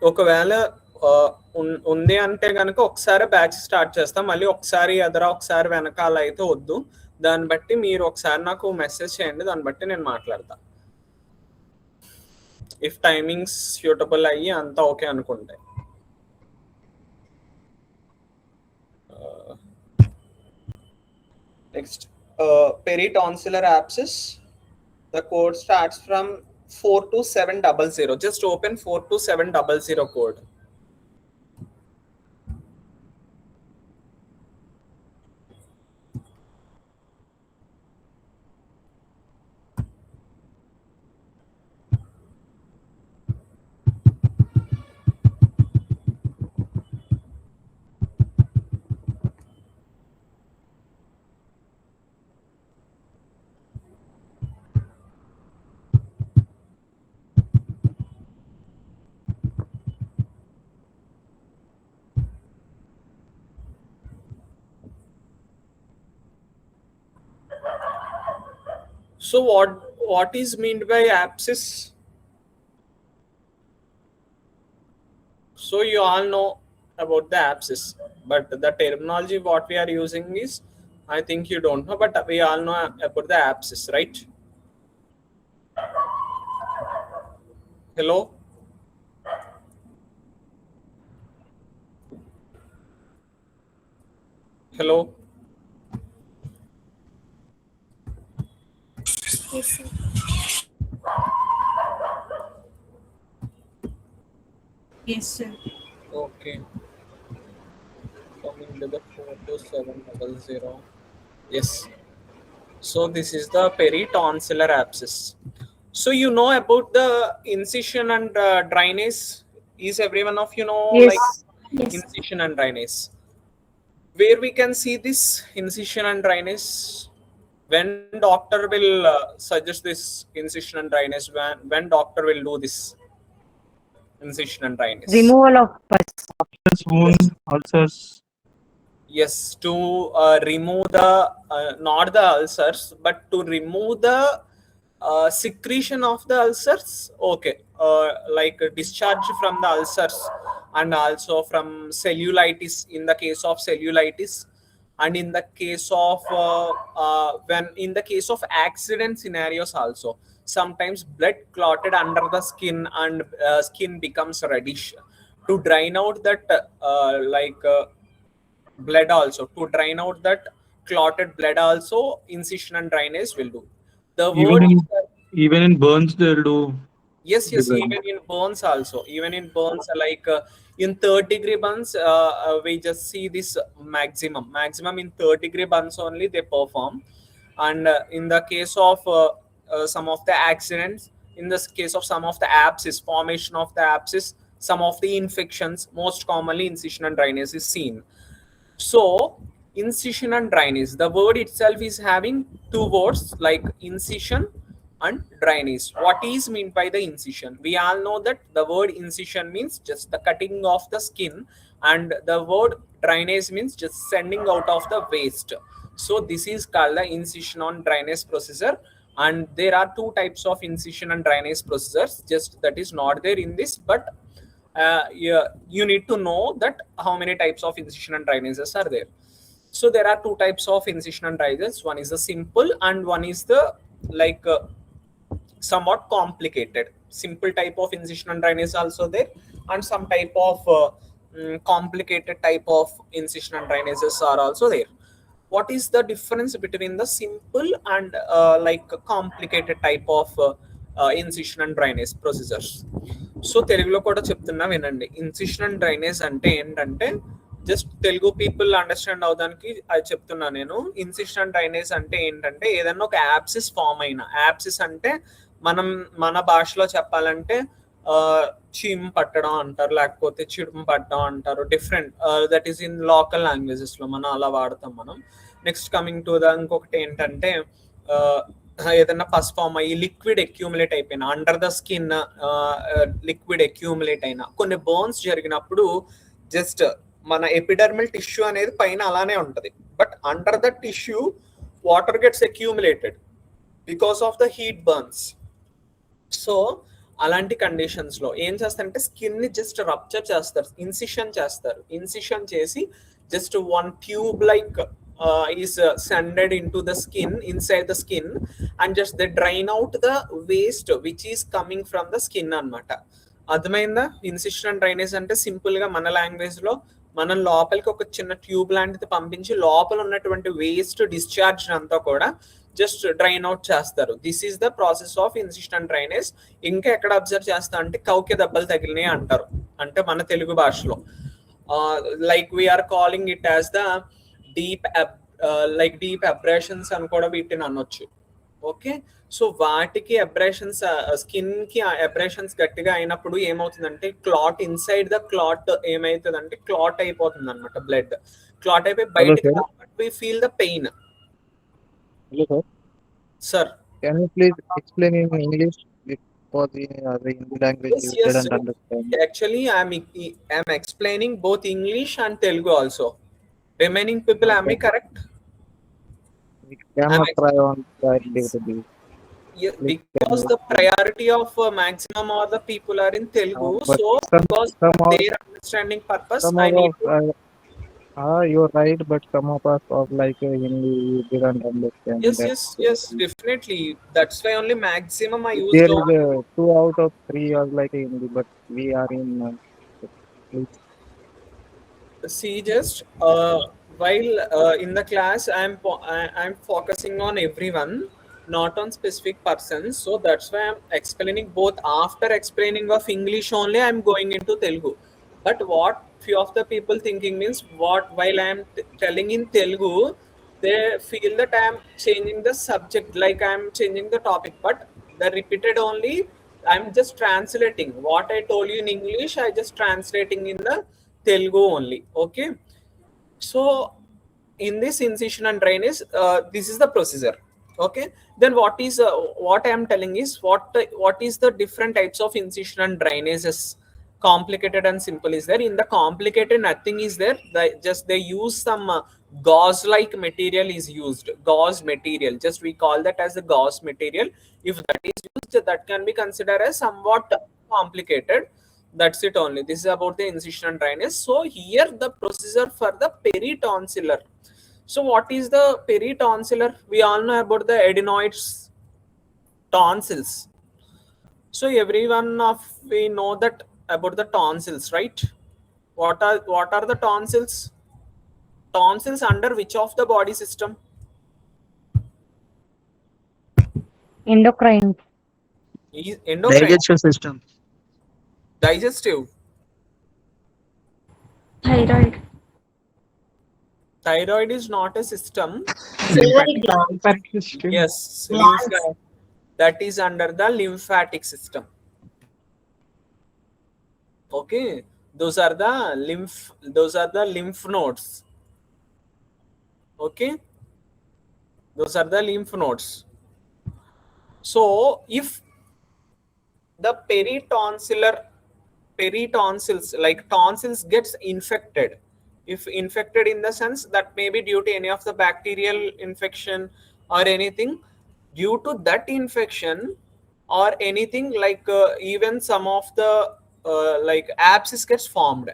ఒకవేళ ఉంది అంటే కనుక ఒకసారి బ్యాచ్ స్టార్ట్ చేస్తాం, మళ్ళీ ఒకసారి ఎదరా ఒకసారి వెనకాల అయితే వద్దు. దాన్ని బట్టి మీరు ఒకసారి నాకు మెసేజ్ చేయండి, దాన్ని బట్టి నేను మాట్లాడతా. ఇఫ్ టైమింగ్స్ సూటబుల్ అయ్యి అంతా ఓకే అనుకుంటే. Next peritonsillar abscess. The code starts from 42700. Just open 42700 code. So what is meant by abscess? So you all know about the abscess, but the terminology what we are using is, I think you don't know, but we all know about the abscess, right? Hello? Hello? Yes, sir. Yes, sir. Okay. Coming to the 42700. Yes. So this is the peritonsillar abscess. So you know about the incision and drainage. Is everyone of you know Yes. like Yes. incision and drainage? Where we can see this incision and drainage? When doctor will suggest this incision and drainage? When doctor will do this incision and drainage? Removal of pus. Wound, ulcers. Yes, to remove the not the ulcers, but to remove the secretion of the ulcers. Okay, like discharge from the ulcers, and also from cellulitis in the case of cellulitis, and in the case of when in the case of accident scenarios also, sometimes blood clotted under the skin and skin becomes reddish. To drain out that blood also, to drain out that clotted blood also, incision and drainage will do. The word Even in burns they'll do. Yes, even in burns also, even in burns, like in 3rd-degree burns, we just see this maximum in 3rd-degree burns only they perform. And in the case of some of the accidents, in this case of some of the abscess, formation of the abscess, some of the infections, most commonly incision and drainage is seen. So incision and drainage, the word itself is having 2 words like incision and drainage. What is meant by the incision? We all know that the word incision means just the cutting of the skin, and the word drainage means just sending out of the waste. So this is called the incision and drainage procedure, and there are 2 types of incision and drainage procedures, just that is not there in this, but you need to know that how many types of incision and drainages are there. So there are 2 types of incision and drainages. One is the simple and one is the like somewhat complicated. Simple type of incision and drainage also there, and some type of complicated type of incision and drainages are also there. What is the difference between the simple and like complicated type of incision and drainage procedures? So తెలుగులో కూడా చెప్తున్నా వినండి. Incision and drainage అంటే ఏంటంటే, just Telugu people understand అవడానికి అది చెప్తున్నా నేను. ఇన్సిషన్ అండ్ డ్రైనేజ్ అంటే ఏంటంటే, ఏదన్నా ఒక యాప్సిస్ ఫామ్ అయిన, యాప్సిస్ అంటే మన భాషలో చెప్పాలంటే చీమ్ పట్టడం అంటారు, లేకపోతే చిడుము పట్టడం అంటారు. Different, that is in local languages లో మనం అలా వాడతాం మనం. నెక్స్ట్ కమింగ్ టు ద ఇంకొకటి ఏంటంటే, ఏదైనా పస్ ఫామ్ అయ్యి లిక్విడ్ అక్యూములేట్ అయిపోయినా, under the skin liquid accumulate అయినా, కొన్ని బర్న్స్ జరిగినప్పుడు జస్ట్ మన ఎపిడర్మల్ టిష్యూ అనేది పైన అలానే ఉంటది, but under the tissue water gets accumulated because of the heat burns. So అలాంటి కండిషన్స్ లో ఏం చేస్తారంటే స్కిన్ ని జస్ట్ రప్చర్ చేస్తారు, ఇన్సిషన్ చేస్తారు. ఇన్సిషన్ చేసి just one tube like is సెండెడ్ in to the skin, inside the skin, and just they drain out the waste which is coming from the skin అన్నమాట. అర్థమైందా? Incision and drainage అంటే simple గా మన language లో మనం లోపలికి ఒక చిన్న ట్యూబ్ లాంటిది పంపించి లోపల ఉన్నటువంటి వేస్ట్ డిశ్చార్జ్ అంతా కూడా జస్ట్ డ్రైన్ అవుట్ చేస్తారు. This is the process of incision and drainage. ఇంకా ఎక్కడ అబ్జర్వ్ చేస్తా అంటే కౌకి దెబ్బలు తగిలినాయి అంటారు, అంటే మన తెలుగు భాషలో like we are calling it as the deep deep abrasions అని కూడా వీటిని అనొచ్చు. ఓకే, సో వాటికి అబ్రేషన్స్, స్కిన్ కి అబ్రేషన్స్ గట్టిగా అయినప్పుడు ఏమవుతుందంటే క్లాట్, ఇన్సైడ్ ద క్లాట్ ఏమైతుందంటే క్లాట్ అయిపోతుంది అనమాట. బ్లడ్ క్లాట్ అయిపోయి బయటకి we feel the pain. Hello, sir. Sir. Can you please explain in English because the Hindi language Yes, you yes. didn't understand. Actually, I'm explaining both English and Telugu also. Remaining people, am I correct? We cannot try on that day. Yeah, because the priority of maximum of the people are in Telugu, But so because their understanding purpose, I need to. You're right, but some of us of like Hindi you didn't understand. Yes, definitely. That's why only maximum I use. There is 2 out of 3 are like Hindi, but we are in. See, just while in the class, I'm focusing on everyone, not on specific persons. So that's why I'm explaining both. After explaining of English only, I'm going into Telugu. But what few of the people thinking means, what while I am telling in Telugu, they feel that I am changing the subject, like I am changing the topic. But the repeated only, I'm just translating what I told you in English. I just translating in the Telugu only. Okay, so in this incision and drainage, this is the procedure. Okay, then what I am telling is what is the different types of incision and drainages. Complicated and simple is there. In the complicated, nothing is there. They use some gauze like material is used, gauze material, just we call that as the gauze material. If that is used, that can be considered as somewhat complicated. That's it only. This is about the incision and drainage. So here the procedure for the peritonsillar. So what is the peritonsillar? We all know about the adenoids, tonsils. So everyone of we know that about the tonsils, right? What are the tonsils? Tonsils under which of the body system? Endocrine. Endocrine. Digestive system. Digestive. Thyroid. Thyroid is not a system. Lymphatic system. Yes, that is under the lymphatic system. Okay, those are the lymph nodes. Okay, those are the lymph nodes. So if the peritonsils, like tonsils, gets infected, if infected in the sense that may be due to any of the bacterial infection or anything, due to that infection or anything, like even some of the like abscess gets formed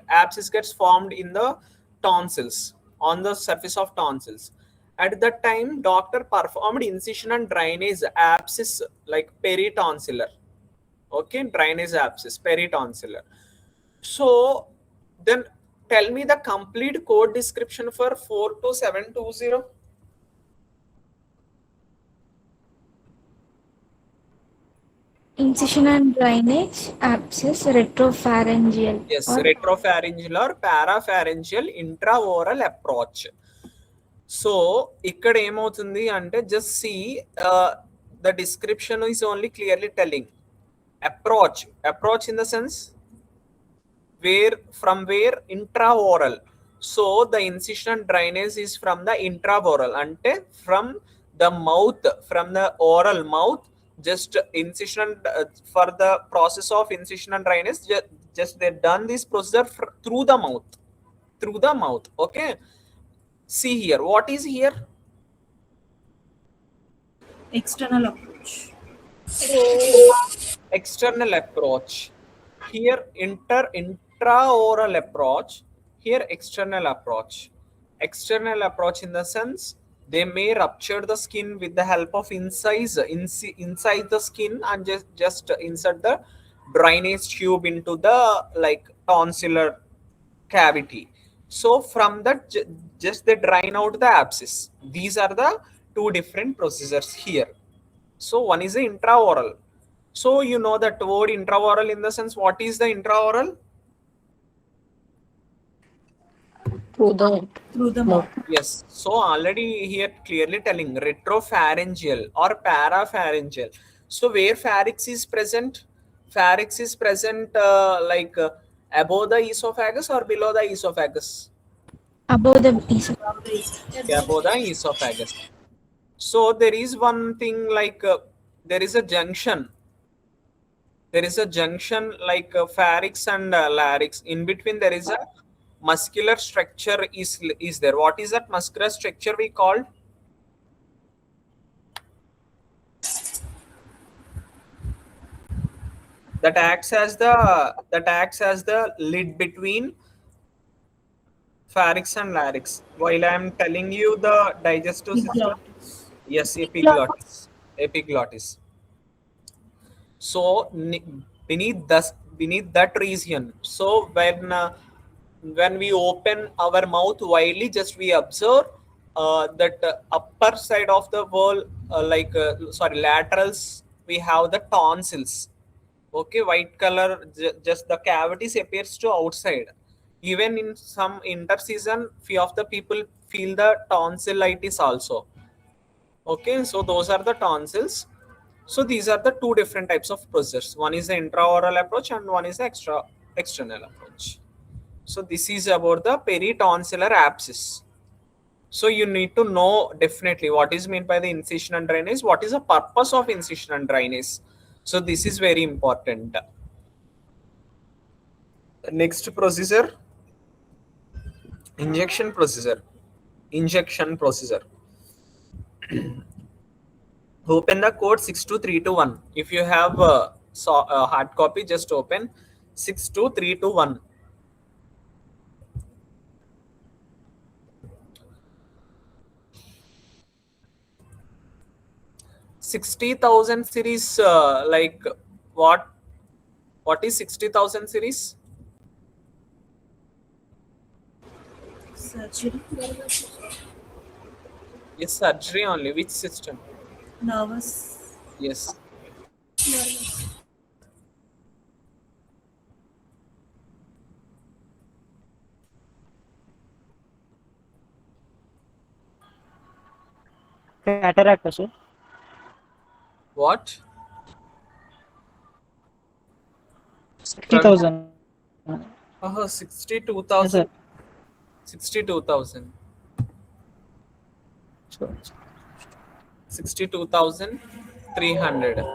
in the tonsils, on the surface of tonsils. At that time, doctor performed incision and drainage abscess, like peritonsillar. Okay, drainage abscess, peritonsillar. So then tell me the complete code description for 42720. Incision and drainage, abscess, retropharyngeal. Yes, retropharyngeal or parapharyngeal intraoral approach. So ikkada emoutundi ante, just see the description is only clearly telling approach in the sense from where intraoral. So the incision and drainage is from the intraoral, ante from the mouth, from the oral mouth, just incision for the process of incision and drainage, just they done this procedure through the mouth. Okay, see here, what is here? External approach. external approach. Here intraoral approach. Here external approach. External approach in the sense they may rupture the skin with the help of inside the skin and just insert the drainage tube into the like tonsillar cavity. So from that just they drain out the abscess. These are the two different procedures here. So one is the intraoral. So you know that word intraoral in the sense what is the intraoral? Through the mouth. Yes. So already here clearly telling retropharyngeal or parapharyngeal. So where pharynx is present? Pharynx is present above the esophagus or below the esophagus? Above the esophagus. Above the esophagus. So there is one thing there is a junction. There is a junction like pharynx and larynx. In between there is a muscular structure is there. What is that muscular structure we called? That acts as the lid between pharynx and larynx. While I am telling you the digestive system. Yes, epiglottis. Epiglottis. So beneath that region. So when we open our mouth widely, just we observe that upper side of the wall, laterals, we have the tonsils. Okay, white color, just the cavities appears to outside. Even in some interseason, few of the people feel the tonsillitis also. Okay, so those are the tonsils. So these are the two different types of procedures. One is the intraoral approach and one is the external approach. So this is about the peritonsillar abscess. So you need to know definitely what is meant by the incision and drainage, what is the purpose of incision and drainage. So this is very important. Next procedure, injection procedure. Open the code 62321. If you have a hard copy, just open 62321. $60,000 series, what is 60,000 series? Surgery. Yes, surgery only. Which system? Nervous. Yes. Cataract, sir. What? 60,000. 62,000. Yes, sir. 62,000. Sure. 62,300.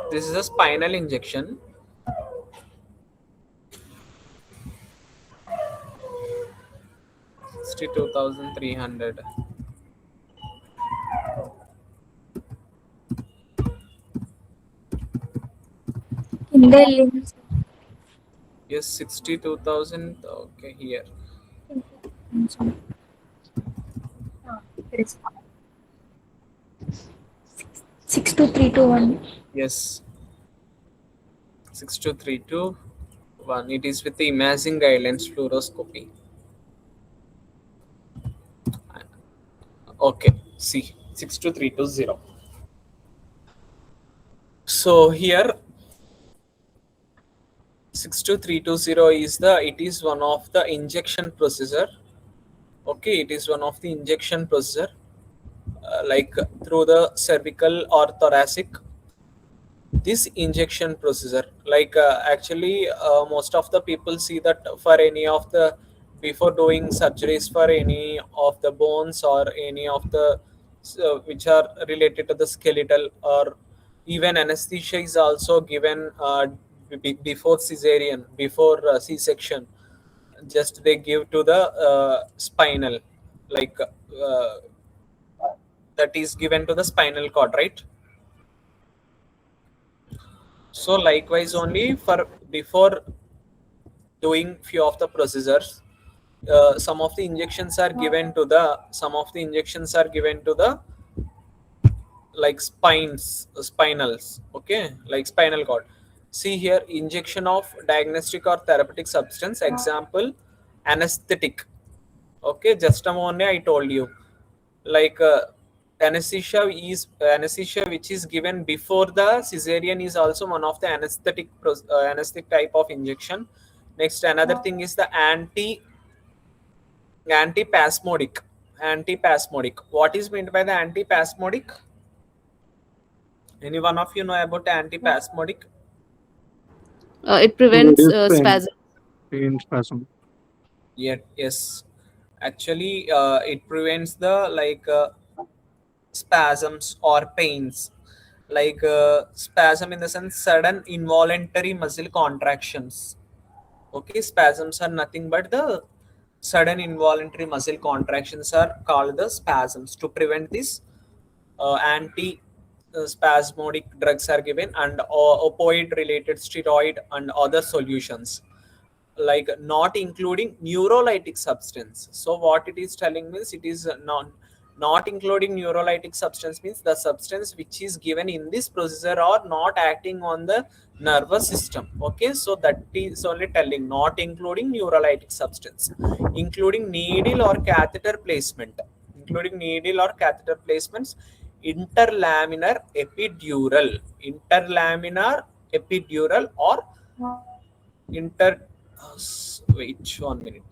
This is a spinal injection. $62,300. In the limbs. Yes, 62,000. Okay, here. It is 62321. Yes. 62321. It is with the imaging guidelines fluoroscopy. Okay, see 62320. So here 62320 is one of the injection procedure. Okay, it is one of the injection procedure through the cervical or thoracic. This injection procedure, actually most of the people see that for any of the before doing surgeries for any of the bones or any of the which are related to the skeletal, or even anesthesia is also given before cesarean, before C-section. Just they give to the spinal, the that is given to the spinal cord, right? So likewise only for before doing few of the procedures, some of the injections are given to the like spinals, okay, like spinal cord. See here, injection of diagnostic or therapeutic substance, example anesthetic. Okay, just a moment, I told you, like anesthesia which is given before the cesarean is also one of the anesthetic type of injection. Next, another thing is the antipasmodic. What is meant by the antipasmodic? Any one of you know about antipasmodic? It To prevents reduce spasm. pain spasm. Yes, actually it prevents the like spasms or pains, like spasm in the sense sudden involuntary muscle contractions. Okay, spasms are nothing but the sudden involuntary muscle contractions are called the spasms. To prevent this, anti spasmodic drugs are given, and opioid related steroid and other solutions, like not including neurolytic substance. So what it is telling means it is not including neurolytic substance means the substance which is given in this procedure are not acting on the nervous system. Okay, so that is only telling not including neurolytic substance, including needle or catheter placement, interlaminar epidural or inter wait 1 minute.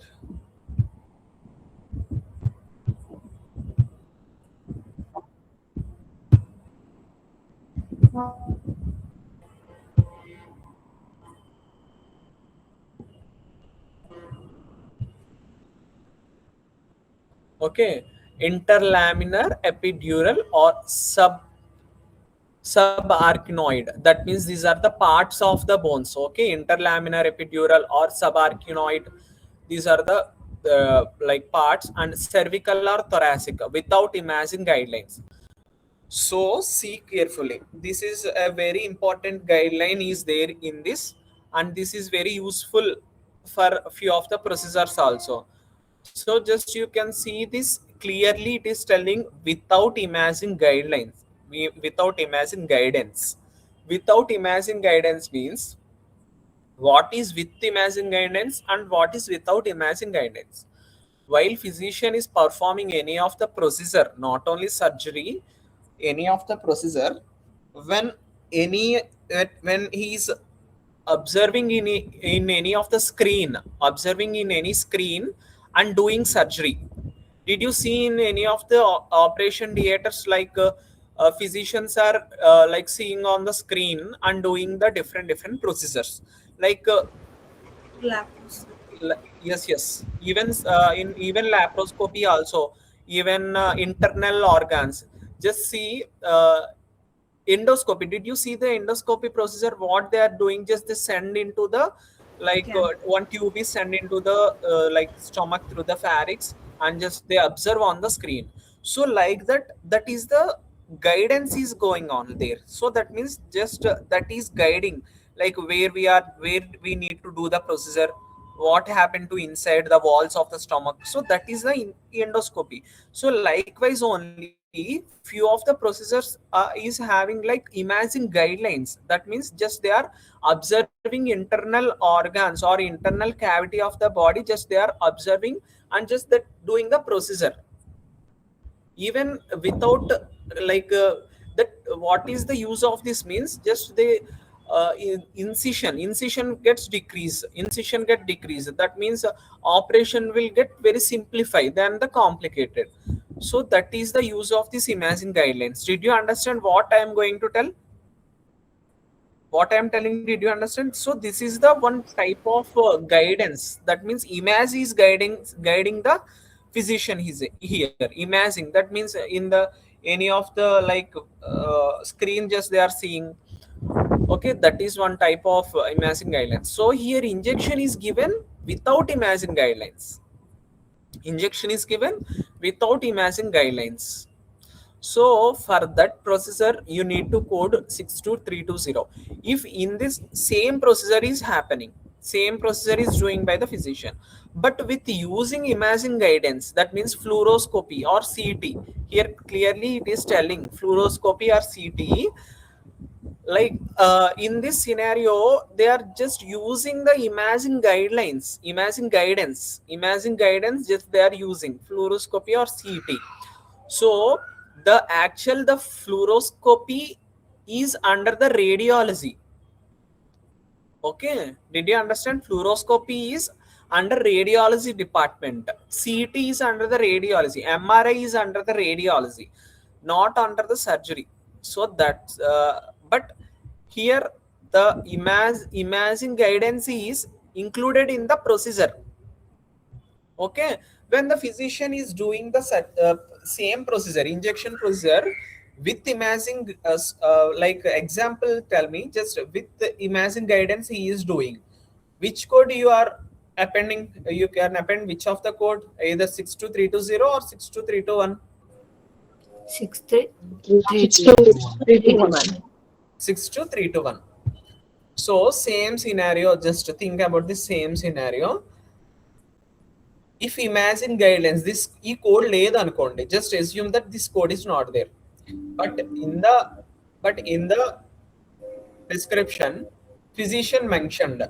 Okay, interlaminar epidural or subarachnoid. That means these are the parts of the bones. Okay, interlaminar epidural or subarachnoid, these are the like parts, and cervical or thoracic without imaging guidelines. So see carefully, this is a very important guideline is there in this, and this is very useful for a few of the procedures also. So just you can see this clearly, it is telling without imaging guidelines, without imaging guidance. Without imaging guidance means what is with imaging guidance and what is without imaging guidance. While physician is performing any of the procedure, not only surgery, any of the procedure, when when he is observing in any of the screen, observing in any screen and doing surgery. Did you see in any of the operation theaters, like physicians are like seeing on the screen and doing the different procedures, like Laparoscopy. yes, even laparoscopy also, even internal organs. Just see endoscopy. Did you see the endoscopy procedure? What they are doing, just they send into the like one tube is sent into the like stomach through the pharynx, and just they observe on the screen. So like that is the guidance is going on there. So that means just that is guiding, like where we need to do the procedure, what happened to inside the walls of the stomach. So that is the endoscopy. So likewise only few of the procedures is having like imaging guidelines. That means just they are observing internal organs or internal cavity of the body, just they are observing and just that doing the procedure, even without like that. What is the use of this means, just they incision get decreased. That means operation will get very simplified than the complicated. So that is the use of this imaging guidelines. Did you understand what I am going to tell? What I am telling, did you understand? So this is the one type of guidance. That means image is guiding the physician here. Imaging, that means in the any of the like screen just they are seeing. Okay, that is one type of imaging guidelines. So here injection is given without imaging guidelines. Injection is given without imaging guidelines. So for that processor, you need to code 62320. If in this same processor is happening, same processor is doing by the physician, but with using imaging guidance, that means fluoroscopy or CT. Here clearly it is telling fluoroscopy or CT. Like in this scenario, they are just using the imaging guidelines, imaging guidance. Just they are using fluoroscopy or CT. So the fluoroscopy is under the radiology. Okay, did you understand? Fluoroscopy is under radiology department. CT is under the radiology. MRI is under the radiology, not under the surgery. So that's but here the imaging guidance is included in the procedure. Okay, when the physician is doing the same procedure, injection procedure with imaging, like example, tell me just with the imaging guidance he is doing, which code you are appending? You can append which of the code, either 62320 or 62321. 62321. 62321. So same scenario, just think about the same scenario. If imagine guidelines, this e code లేదు అనుకోండి, just assume that this code is not there, but in the description physician mentioned,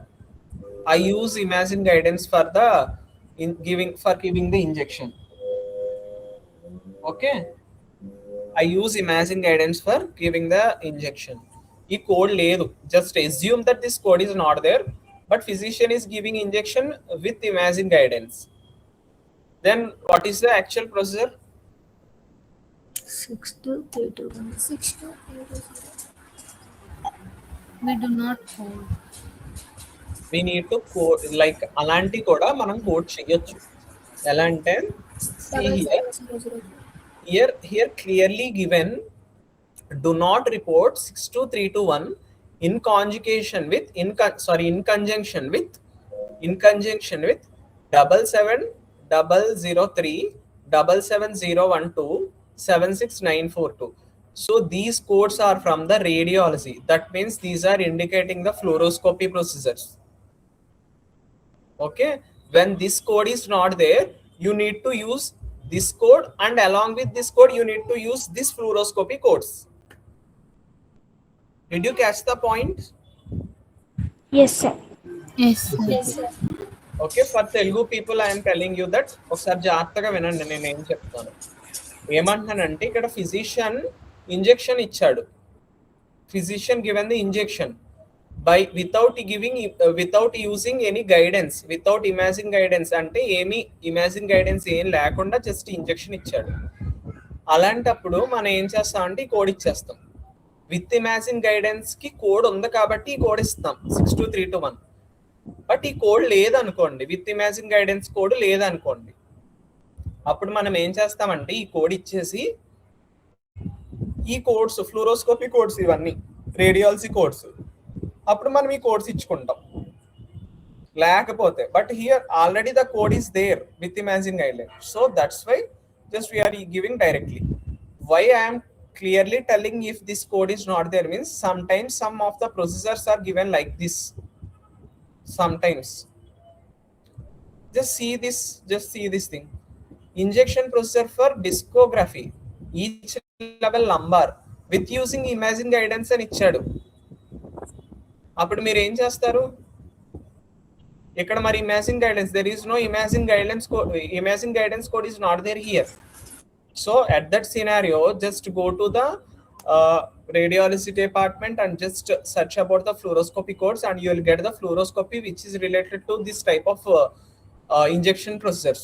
I use imagine guidance for giving the injection. Okay, I use imagine guidance for giving the injection. ఈ code లేదు, just assume that this code is not there, but physician is giving injection with imagine guidance. Then what is the actual procedure? 62321. We do not code. We need to code, like అలాంటి కూడా మనం code చేయొచ్చు. ఎలా అంటే here clearly given, do not report 62321 in conjunction with in conjunction with 77003 77012 76942. So these codes are from the radiology. That means these are indicating the fluoroscopy procedures. Okay, when this code is not there, you need to use this code, and along with this code you need to use this fluoroscopy codes. Did you catch the point? Yes, sir. Yes. Okay, for Telugu people I am telling you that ఒకసారి జాగ్రత్తగా వినండి నేను ఏం చెప్తాను. ఏమంటున్నానంటే ఇక్కడ physician injection ఇచ్చాడు, physician given the injection by without using any guidance, without imaging guidance, అంటే ఏమి imaging guidance ఏం లేకుండా జస్ట్ ఇంజెక్షన్ ఇచ్చాడు. అలాంటప్పుడు మనం ఏం చేస్తాం అంటే ఈ కోడ్ ఇచ్చేస్తాం. విత్ ఇమాజిన్ గైడెన్స్ కి కోడ్ ఉంది కాబట్టి ఈ కోడ్ ఇస్తాం 62321. బట్ ఈ కోడ్ లేదనుకోండి, విత్ ఇమాజిన్ గైడెన్స్ కోడ్ లేదనుకోండి, అప్పుడు మనం ఏం చేస్తామంటే ఈ కోడ్ ఇచ్చేసి ఈ కోడ్స్ ఫ్లూరోస్కోపీ కోడ్స్ ఇవన్నీ రేడియాలజీ కోడ్స్, అప్పుడు మనం ఈ కోడ్స్ ఇచ్చుకుంటాం. లేకపోతే but here already the code is there with imaging guideline, so that's why just we are giving directly. Why I am clearly telling if this code is not there means sometimes some of the procedures are given like this. Sometimes just see this thing, injection procedure for discography, each level lumbar with using imaging guidance అని ఇచ్చాడు. అప్పుడు మీరు ఏం చేస్తారు? ఇక్కడ మరి imagine guidance, there is no imaging guidance code is not there here. So at that scenario just go to the radiology department and just search about the fluoroscopy codes and you will get the fluoroscopy which is related to this type of injection procedures.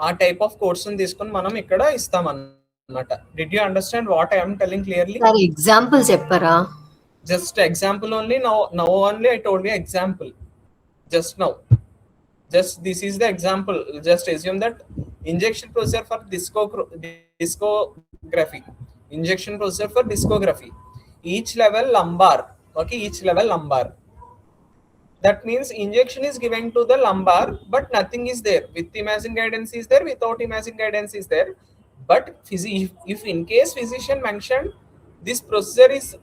ఆ type of codes ని తీసుకొని మనం ఇక్కడ ఇస్తాం అన్నమాట. Did you understand what I am telling clearly? Sir example చెప్పరా? Just example only, now only I told you example just now. Just this is the example. Just assume that injection procedure for discography, injection procedure for discography, each level lumbar. Okay, each level lumbar, that means injection is given to the lumbar but nothing is there. With imaging guidance is there, without imaging guidance is there, But if in case physician mentioned this procedure is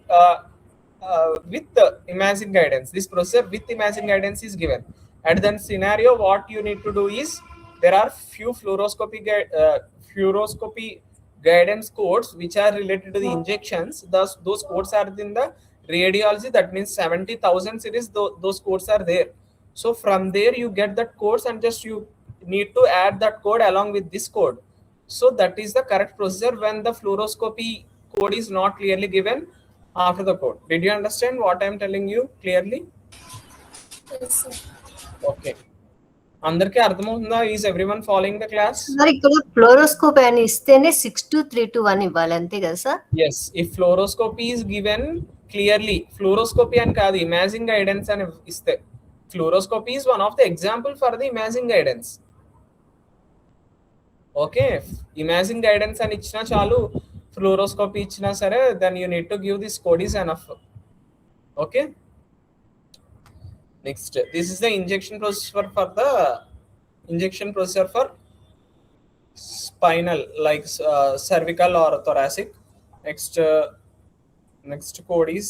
with the imaging guidance, this procedure with imaging guidance is given. At that scenario, what you need to do is there are few fluoroscopy guidance codes which are related to the injections. Those codes are in the radiology. That means 70,000 series. Those codes are there. So from there you get that codes and just you need to add that code along with this code. So that is the correct procedure when the fluoroscopy code is not clearly given after the code. Did you understand what I am telling you clearly? Okay. అందరికీ అర్థమవుతుందా? Is everyone following the class? Sir ఇక్కడ fluoroscope అని ఇస్తేనే 62321 ఇవ్వాలి అంతే కదా sir? Yes, if fluoroscopy is given clearly, fluoroscopy అని కాదు ఇమాజింగ్ గైడెన్స్ అని ఇస్తే, fluoroscopy is one of the example for the imaging guidance. Okay, imaging guidance అని ఇచ్చినా చాలు, ఫ్లోరోస్కోపీ ఇచ్చినా సరే, then you need to give this code is enough. Okay, next, this is the injection procedure for spinal, like cervical or thoracic. Next code is,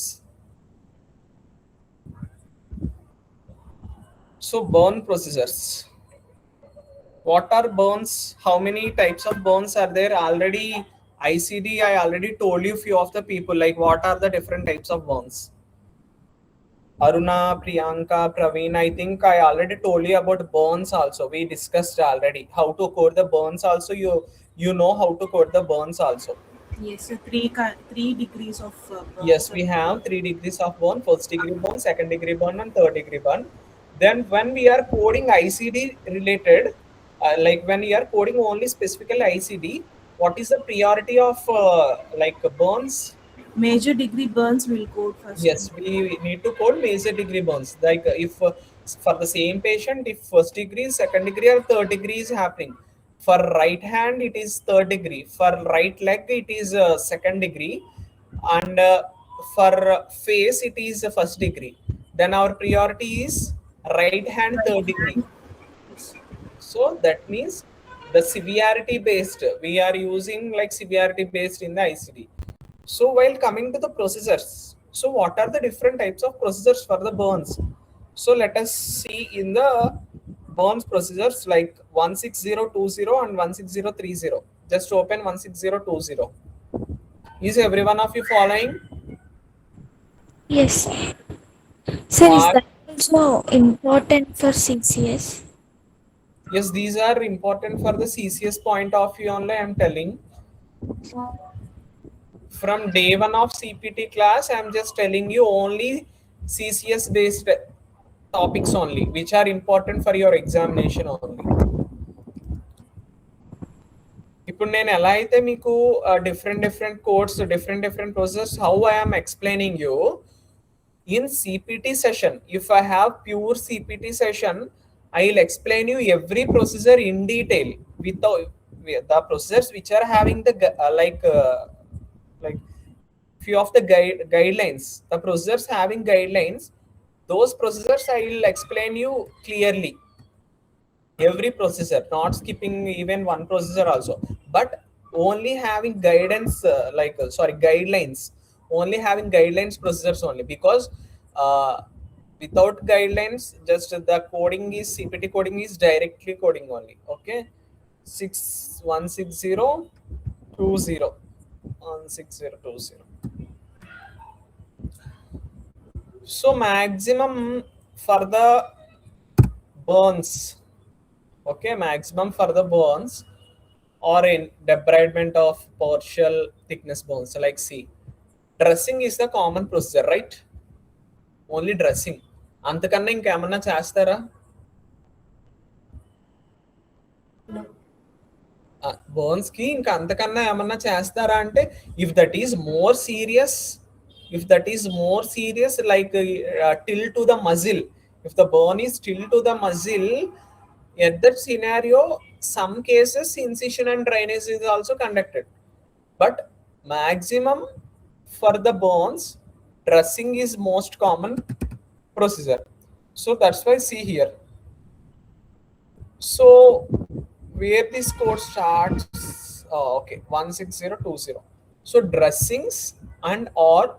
so burn procedures. What are burns? How many types of burns are there? Already ICD, I already told you few of the people, like what are the different types of burns. Aruna, Priyanka, Praveen, I think I already told you about burns also. We discussed already how to code the burns also. You know how to code the burns also. Yes, so three degrees of burn. Yes, we have 3 degrees of burn: first degree burn, second degree burn, and third degree burn. Then when we are coding ICD related, like when we are coding only specifically ICD, what is the priority of like burns? Major degree burns will code first. Yes, we need to code major degree burns. Like if for the same patient, if first degree, second degree, or third degree is happening. For right hand, it is third degree. For right leg, it is second degree. And for face, it is first degree. Then our priority is right hand third degree. So that means the severity based, we are using like severity based in the ICD. So while coming to the procedures, so what are the different types of procedures for the burns? So let us see in the burns procedures like 16020 and 16030. Just open 16020. Is every one of you following? Yes. Sir, is What? that also important for CCS? Yes, these are important for the CCS point of view only, I am telling. From day one of CPT class, I am just telling you only CCS based topics only, which are important for your examination only. ఇప్పుడు నేను ఎలా అయితే మీకు different codes, different processes, how I am explaining you in CPT session. If I have pure CPT session, I will explain you every procedure in detail with the procedures which are having the like few of the guidelines, the procedures having guidelines, those procedures I will explain you clearly. Every procedure, not skipping even one procedure also, but only having guidance, guidelines, only having guidelines procedures only, because without guidelines, just the coding is CPT coding is directly coding only. Okay, 16020. 16020. So maximum for the burns, okay, maximum for the burns or in debridement of partial thickness burns, like see, dressing is the common procedure, right? Only dressing. అంతకన్నా ఇంకేమన్నా చేస్తారా? Burns కి ఇంకా అంతకన్నా ఏమన్నా చేస్తారా అంటే, if that is more serious like till to the muzzle, if the burn is till to the muzzle, at that scenario some cases incision and drainage is also conducted, but maximum for the burns dressing is most common procedure. So that's why see here, so where this code starts, Okay, 16020. So dressings and or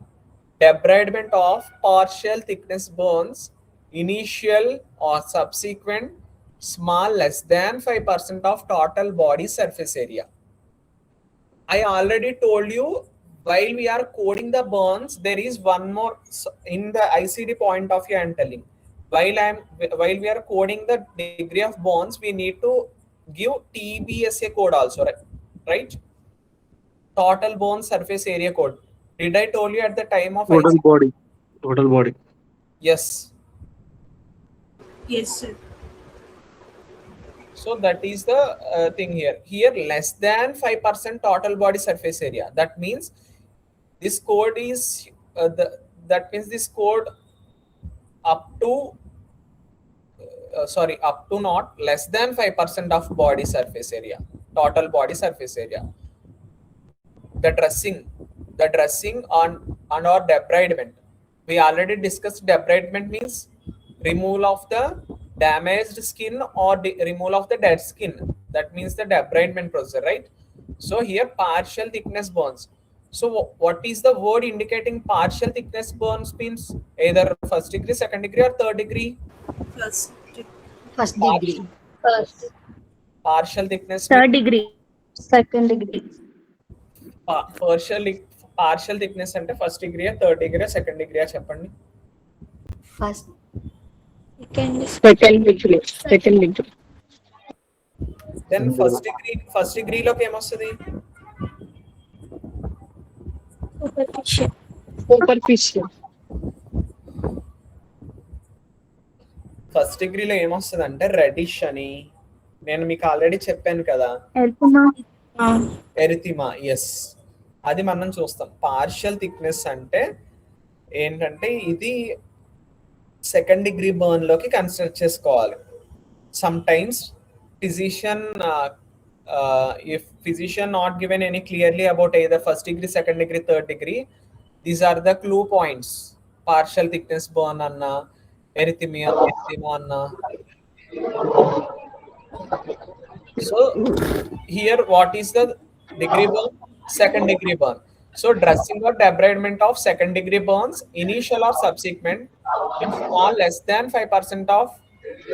debridement of partial thickness bones, initial or subsequent, small less than 5% of total body surface area. I already told you, while we are coding the bones, there is one more in the ICD point of view. I am telling, while we are coding the degree of bones, we need to give TBSA code also, right? Total bone surface area code. Did I told you at the time of Total ICD? body. Total body. Yes. Yes, sir. So that is the thing here. Here less than 5% total body surface area. That means this code is that means this code up to up to not less than 5% of body surface area, total body surface area. The dressing on or debridement. We already discussed debridement means removal of the damaged skin or removal of the dead skin. That means the debridement procedure, right? So here partial thickness burns. So what is the word indicating partial thickness burns means? Either first degree, second degree, or third degree. First. First degree. Partial thickness. Third degree. Second degree. Partial thickness అంటే first degree, third degree, second degree చెప్పండి. First. Second degree. Second degree. Then first డిగ్రీలోకి ఏమొస్తుంది? Superficial. First డిగ్రీలో ఏమొస్తుంది అంటే reddish అని నేను మీకు ఆల్రెడీ చెప్పాను కదా, ఎరిథిమా. ఎస్, అది మనం చూస్తాం. పార్షియల్ థిక్నెస్ అంటే ఏంటంటే ఇది సెకండ్ డిగ్రీ బర్న్ లోకి కన్సిడర్ చేసుకోవాలి. Some times physician if physician not given any clearly about either first degree, second degree, third degree, these are the clue points. Partial thickness burn anna, erythema anna. So here what is the degree burn? Second degree burn. So dressing or debridement of second degree burns, initial or subsequent, if small less than 5% of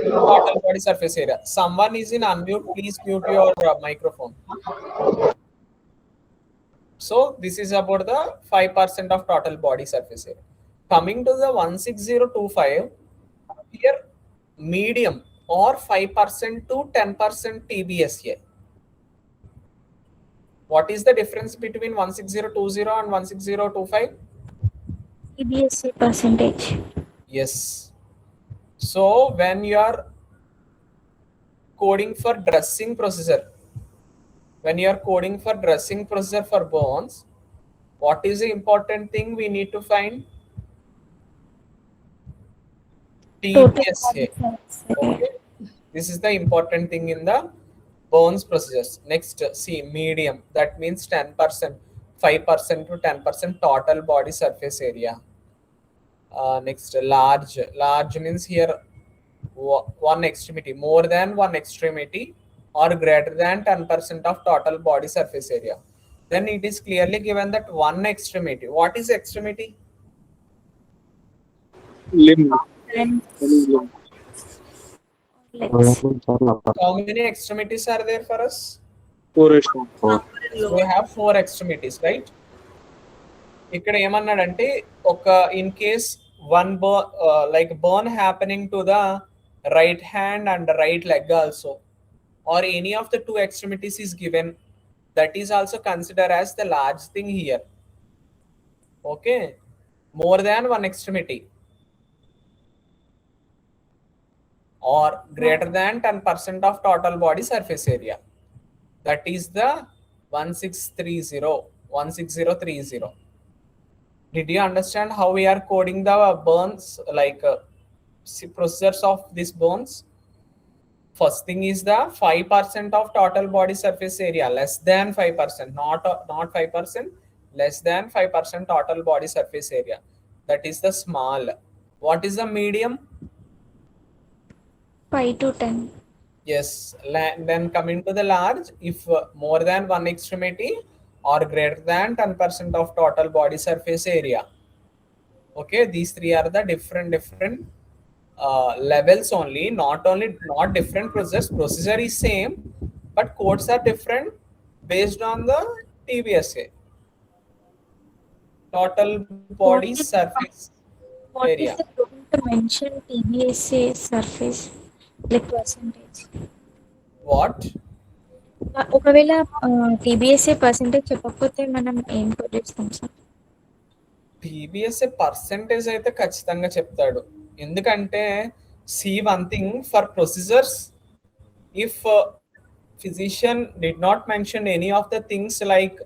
total body surface area. Someone is in unmute, please mute your microphone. So this is about the 5% of total body surface area. Coming to the 16025, here medium or 5% to 10% TBSA. What is the difference between 16020 and 16025? TBSA percentage. Yes. So when you are coding for dressing procedure, for bones, what is the important thing we need to find? TBSA. Okay. This is the important thing in the bones procedures. Next, see medium. That means 10%, 5% to 10% total body surface area. Next, large means here one extremity, more than one extremity or greater than 10% of total body surface area. Then it is clearly given that one extremity. What is extremity? Limb. Legs. How many extremities are there for us? 4. We have 4 extremities, right? ఇక్కడ ఏమన్నాడంటే ఒక in case one burn happening to the right hand and right leg also, or any of the 2 extremities is given, that is also considered as the large thing here. Okay, more than one extremity or greater than 10% of total body surface area, that is the 1630. Did you understand how we are coding the burns, procedures of these bones? First thing is the 5% of total body surface area, less than 5%, not 5%, less than 5% total body surface area. That is the small. What is the medium? 5 to 10. Yes. Then coming to the large, if more than one extremity or greater than 10% of total body surface area. Okay, these three are the different levels only. Not different process. Procedure is same, but codes are different based on the TBSA. Total What body is surface what is area. the going to mention TBSA surface like percentage? What? ఒకవేళ TBSA percentage చెప్పకపోతే మనం ఏం code చేస్తాం sir? టీబీఎస్ఏ percentage అయితే ఖచ్చితంగా చెప్తాడు. ఎందుకంటే see one thing for procedures, if physician did not mention any of the things, like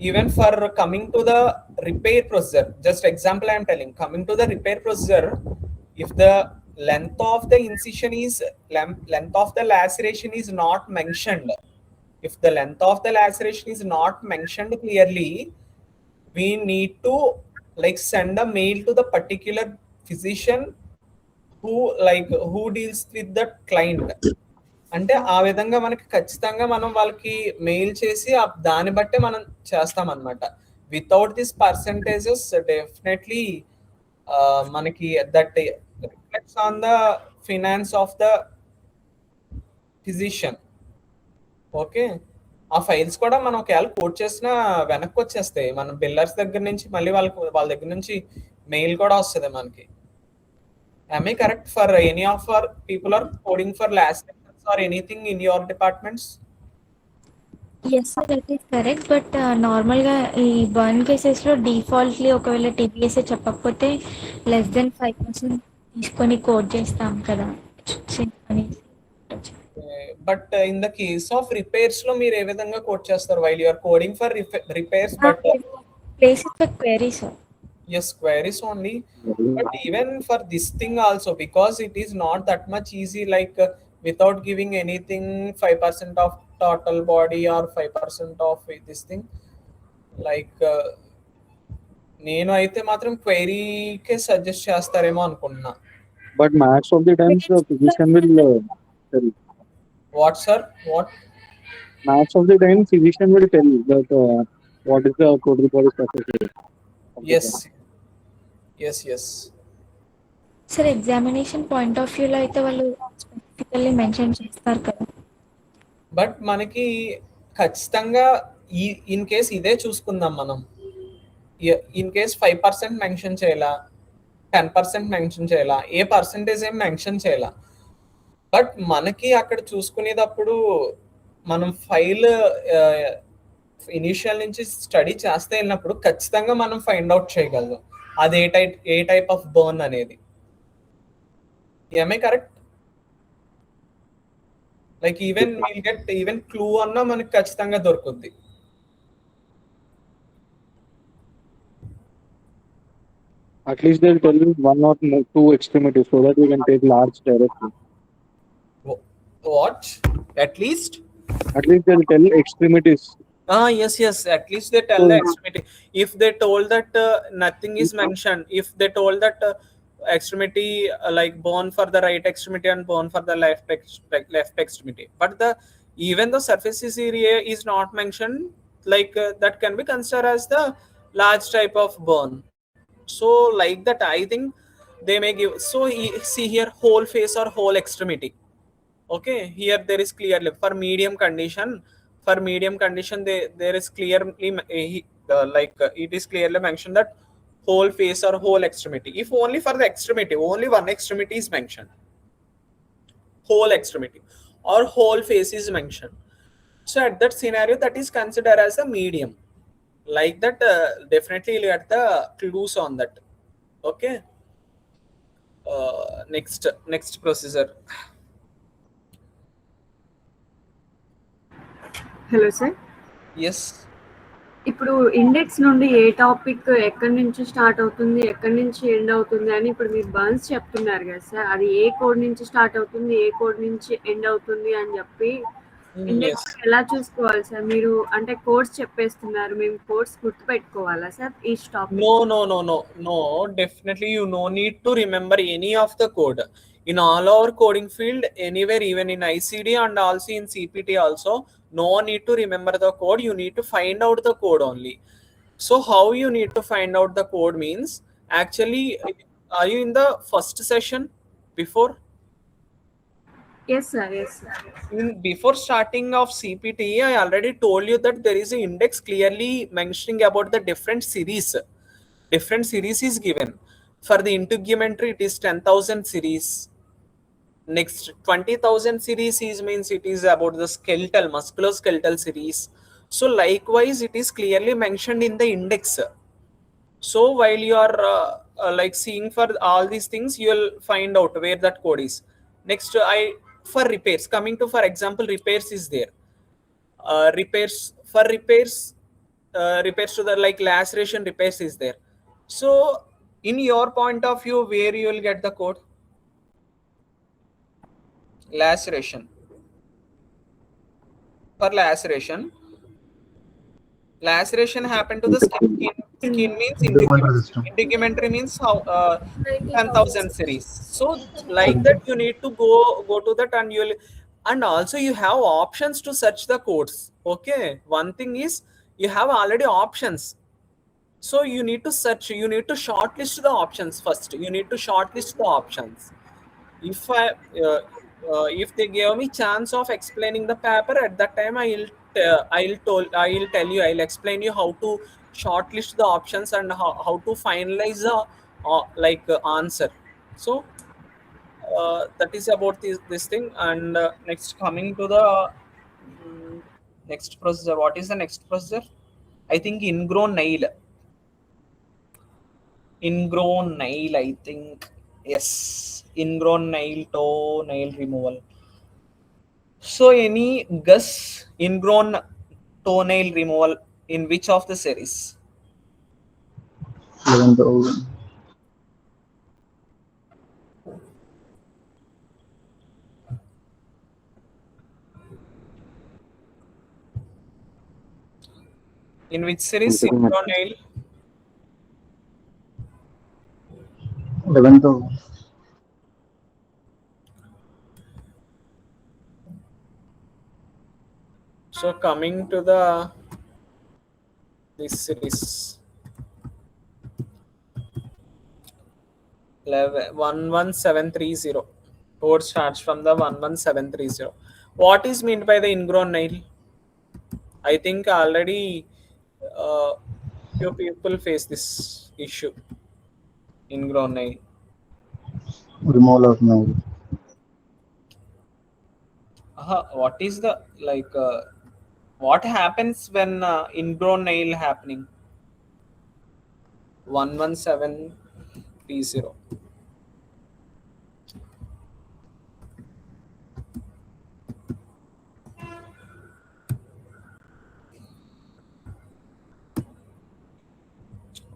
even for coming to the repair procedure, just example I am telling, coming to the repair procedure, if the length of the incision is length of the laceration is not mentioned, if the length of the laceration is not mentioned clearly, we need to like send a mail to the particular physician who deals with the client. అంటే ఆ విధంగా మనకి ఖచ్చితంగా మనం వాళ్ళకి mail చేసి దాన్ని బట్టే మనం చేస్తాం అనమాట. వితౌట్ దిస్ పర్సెంటేజెస్ డెఫినెట్లీ మనకి that reflects on the finance of the physician. Okay, ఆ ఫైల్స్ కూడా మనం ఒకవేళ కోట్ చేసినా వెనక్కి వచ్చేస్తాయి. మనం బిల్లర్స్ దగ్గర నుంచి మళ్ళీ వాళ్ళ దగ్గర నుంచి మెయిల్ కూడా వస్తుంది మనకి. Am I correct for any of our people are coding for last or anything in your departments? Yes sir, that is correct. But నార్మల్గా ఈ బర్న్ కేసెస్లో డిఫాల్ట్లీ ఒకవేళ TBSA చెప్పకపోతే లెస్ దెన్ 5% తీసుకొని కోడ్ చేస్తాం కదా అనేసి. But in the case of repairs లో మీరు ఏ విధంగా కోడ్ చేస్తారు? While you are coding for repairs, but place it for query sir. yes, queries only. But even for this thing also, because it is not that much easy, like without giving anything 5% of total body or 5% of this thing, like నేను అయితే మాత్రం క్వైరీకే suggest చేస్తారేమో అనుకుంటున్నా. But max of the times the physician will tell. What sir? What? Max of the time physician will tell that what is the total body surface area. Yes. Sir examination point of వ్యూలో అయితే వాళ్ళు specifically mention చేస్తారు కదా. But మనకి ఖచ్చితంగా in case ఇదే చూసుకుందాం మనం. ఇన్ కేస్ 5% మెన్షన్ చేయాలా, 10% మెన్షన్ చేయాలా, ఏ పర్సంటేజ్ ఏం మెన్షన్ చేయాలా. బట్ మనకి అక్కడ చూసుకునేటప్పుడు మనం ఫైల్ ఇనిషియల్ నుంచి స్టడీ చేస్తే వెళ్ళినప్పుడు ఖచ్చితంగా మనం ఫైండ్ అవుట్ చేయగలం అది ఏ టైప్ ఆఫ్ బర్న్ అనేది. ఏమే correct? Like even will get even clue అన్నా మనకి ఖచ్చితంగా దొరుకుద్ది. At least they'll tell you one or two extremities so that you can take large directly. What? At least They'll tell extremities. Yes, at least they tell the extremity. If they told that nothing is mentioned, if they told that extremity like bone for the right extremity and bone for the left extremity, but even the surface area is not mentioned, like that can be considered as the large type of bone. So like that I think they may give. So see here, whole face or whole extremity. Okay, here there is clearly for medium condition there is clearly it is clearly mentioned that whole face or whole extremity. If only for the extremity, only one extremity is mentioned, whole extremity or whole face is mentioned, so at that scenario that is considered as a medium. Like that definitely you'll get the clues on that. Okay, next procedure. Hello sir. Yes. ఇప్పుడు index నుండి ఏ topic ఎక్కడి నుంచి start అవుతుంది, ఎక్కడి నుంచి end అవుతుంది అని ఇప్పుడు మీరు బర్న్స్ చెప్తున్నారు కదా సార్, అది ఏ కోడ్ నుంచి స్టార్ట్ అవుతుంది, ఏ కోడ్ నుంచి ఎండ్ అవుతుంది అని చెప్పి ఇండెక్స్ ఎలా చూసుకోవాలి సార్? మీరు అంటే కోడ్స్ చెప్పేస్తున్నారు, మేము కోడ్స్ గుర్తు పెట్టుకోవాలా sir each topic? No, definitely you no need to remember any of the code. In all our coding field, anywhere, even in ICD and also in CPT also, no need to remember the code. You need to find out the code only. So how you need to find out the code means, actually, are you in the first session before? Yes, sir. Yes, sir. Before starting of CPT, I already told you that there is an index clearly mentioning about the different series. Different series is given. For the integumentary, it is 10,000 series. Next 20,000 series is means it is about the skeletal, musculoskeletal series. So likewise, it is clearly mentioned in the index. So while you are like seeing for all these things, you will find out where that code is. Next, for repairs, coming to, for example, repairs is there. Repairs for repairs, repairs to the like laceration repairs is there. So in your point of view, where you will get the code? Laceration. For laceration happened to the skin. Skin means integumentary means how 10,000 series. So like that, you need to go to that, and you'll, and also you have options to search the codes. Okay, one thing is you have already options. So you need to search, you need to shortlist the options first. You need to shortlist the options. If they gave me chance of explaining the paper at that time, I'll tell you, I'll explain you how to shortlist the options and how to finalize the answer. So that is about this thing. And next, coming to the next procedure. What is the next procedure? I think ingrown nail. Ingrown nail, I think. Yes, ingrown nail, toe nail removal. So any guess ingrown toenail removal in which of the series? 11,000. In which series ingrown nail? 11,000. So coming to the this series 11730. Code starts from the 11730. What is meant by the ingrown nail? I think already few people face this issue. Ingrown nail. Removal of nail. What is the what happens when ingrown nail happening? 11730.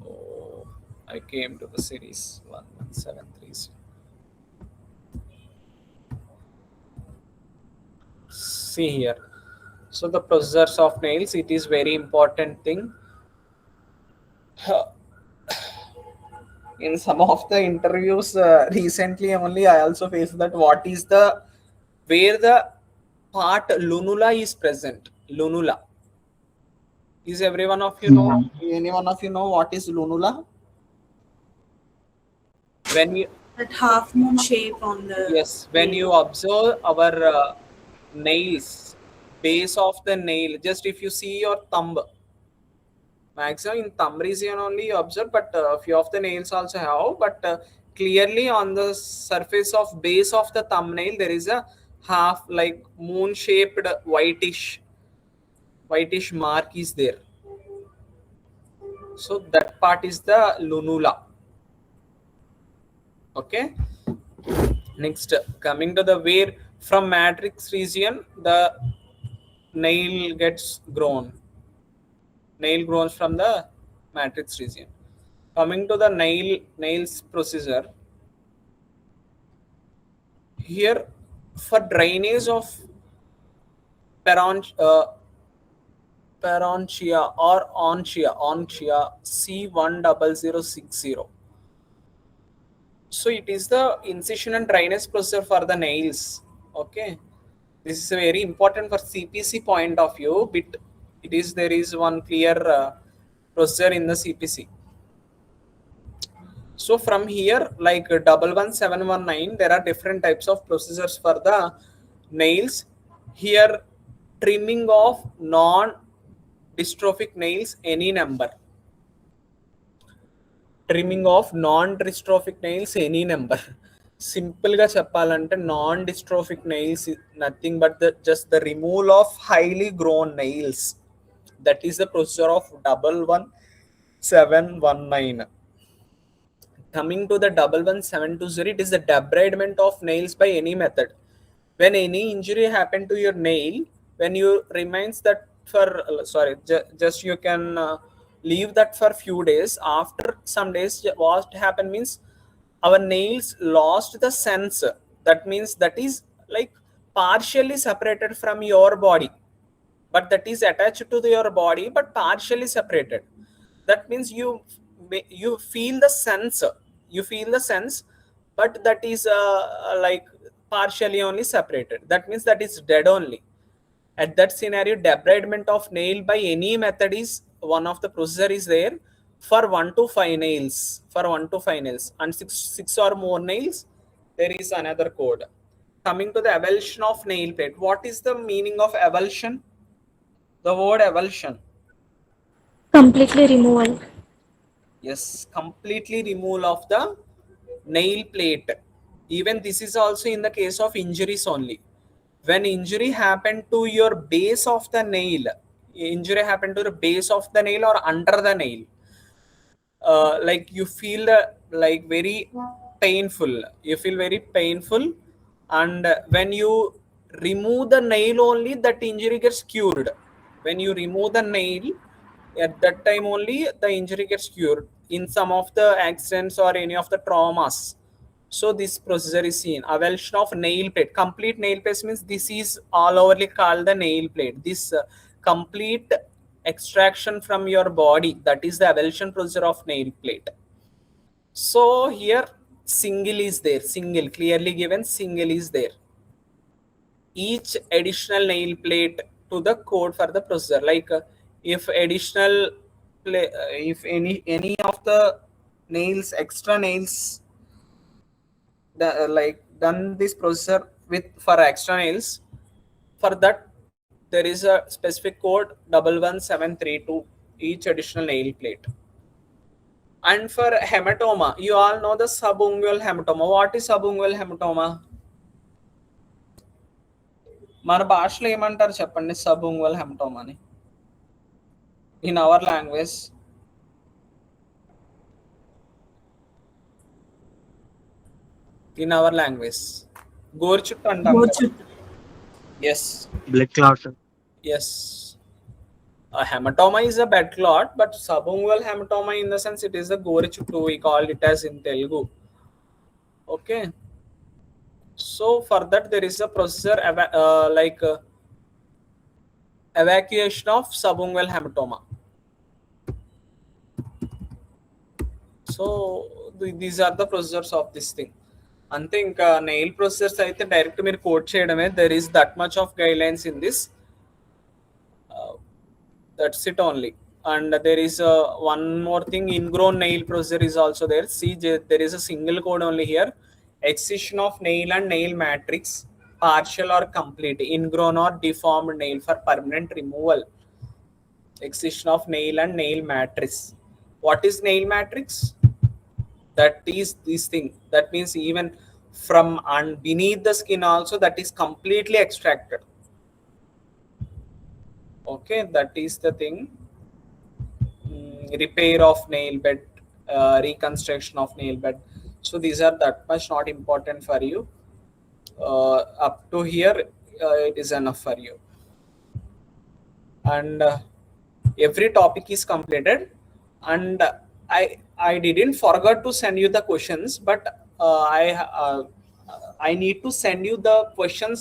Oh, I came to the series 11730. See here. So the procedures of nails, it is very important thing. In some of the interviews recently only, I also faced that what is the, where the part lunula is present. Lunula. Is every one of you know, any one of you know what is lunula? When you, That half moon shape on the. yes, when you observe our nails, base of the nail, just if you see your thumb, maximum in thumb region only you observe, but few of the nails also have, but clearly on the surface of base of the thumbnail there is a half like moon shaped whitish mark is there. So that part is the lunula. Okay, next, coming to the where from matrix region the nail gets grown. Nail grows from the matrix region. Coming to the nails procedure, here for drainage of parenchyma or onchia C10060. So it is the incision and drainage procedure for the nails. Okay, this is very important for CPC point of view, but there is one clear procedure in the CPC. So from here, like 11719, there are different types of procedures for the nails. Here, trimming of non-dystrophic nails, any number. Trimming of non-dystrophic nails, any number. Simple ga cheppalante, non-dystrophic nails is nothing but just the removal of highly grown nails. That is the procedure of 11719. Coming to the 11720, it is the debridement of nails by any method. When any injury happened to your nail, when you remains that for just you can leave that for few days. After some days, what happened means our nails lost the sense. That means that is like partially separated from your body, but that is attached to your body but partially separated. That means you feel the sense, but that is like partially only separated. That means that is dead only. At that scenario, debridement of nail by any method is one of the procedure is there for 1 to 5 nails. And 6 or more nails, there is another code. Coming to the avulsion of nail plate, what is the meaning of avulsion? The word avulsion. Completely removal. Yes, completely removal of the nail plate. Even this is also in the case of injuries only. When injury happened to your base of the nail, or under the nail, like you feel like very painful. And when you remove the nail only, that injury gets cured. When you remove the nail, at that time only the injury gets cured in some of the accidents or any of the traumas. So this procedure is seen. Avulsion of nail plate. Complete nail plate means this is all overly called the nail plate. This complete extraction from your body, that is the avulsion procedure of nail plate. So here single is there. Single, clearly given, single is there. Each additional nail plate to the code for the procedure. Like if any of the nails, extra nails, like done this procedure with for extra nails, for that there is a specific code 11732, each additional nail plate. And for hematoma, you all know the subungual hematoma. What is subungual hematoma? మన భాషలో ఏమంటారు చెప్పండి సబ్ఉంగువల్ haematoma అని in our language? గోరుచుట్టు అంటాం. Yes. Blood clot. Yes. A hematoma is a blood clot, but subungual hematoma in the sense it is a gorichuttu, we call it as in Telugu. Okay. So for that there is a procedure evacuation of subungual hematoma. So these are the procedures of this thing. అంతే. ఇంకా nail processors అయితే direct మీరు code చేయడమే. There is that much of guide lines in this. That's it only. And there is one more thing, ingrown nail procedure is also there. See, there is a single code only here. Excision of nail and nail matrix, partial or complete, ingrown or deformed nail for permanent removal. Excision of nail and nail matrix. What is nail matrix? That is this thing. That means even from and beneath the skin also, that is completely extracted. Okay, that is the thing. Repair of nail bed, reconstruction of nail bed. So these are that much not important for you. Up to here, it is enough for you. And every topic is completed. And I didn't forget to send you the questions, but I need to send you the questions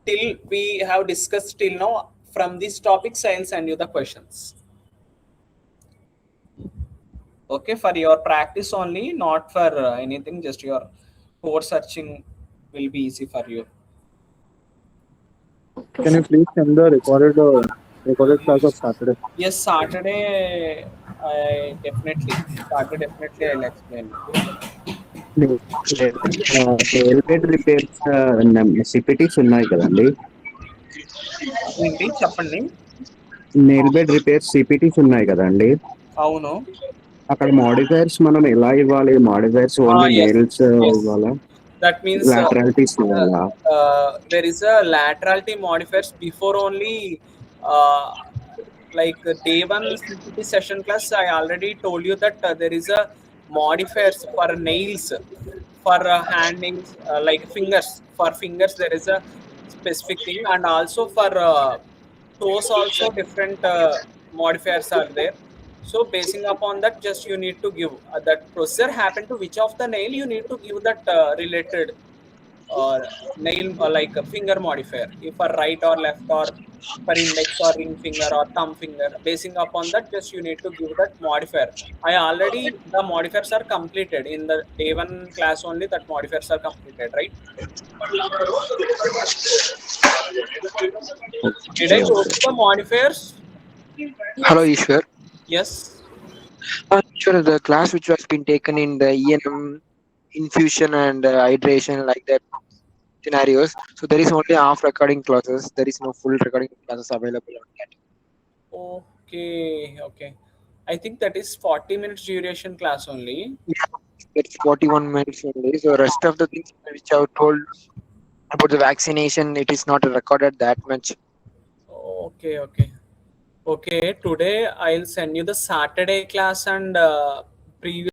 till we have discussed till now. From these topics, I'll send you the questions. Okay, for your practice only, not for anything. Just your code searching will be easy for you. Okay, Can you sir. please send the recorded class of Saturday? Yes, Saturday. Saturday definitely I'll explain. Nail bed repairs CPTs ఉన్నాయి కదండి. ఏంటి చెప్పండి. Nail bed repairs CPTs ఉన్నాయి కదండి. అవును. అక్కడ modifiers మనం ఎలా ఇవ్వాలి? Modifiers only Yes, nails yes. ఇవ్వాలా? That means లాటరాలిటీస్ ఇవ్వాలా? there is a laterality modifiers before only like day one CPT session class. I already told you that there is a modifiers for nails, for hand nails, like fingers. For fingers there is a specific thing, and also for toes also different modifiers are there. So basing upon that, just you need to give that procedure happen to which of the nail you need to give that related nail like a finger modifier, if for right or left, or for index or ring finger or thumb finger. Basing upon that, just you need to give that modifier. I already the modifiers are completed in the day one class only. That modifiers are completed, right? Did I go to the modifiers? Hello, Ishwar. Yes. Sure, the class which was been taken in the ENM infusion and hydration like that scenarios. So there is only half recording classes. There is no full recording classes available on that. Okay. I think that is 40 minutes duration class only. That's 41 minutes only. So rest of the things which I have told about the vaccination, it is not recorded that much. Okay. Today I'll send you the Saturday class and previous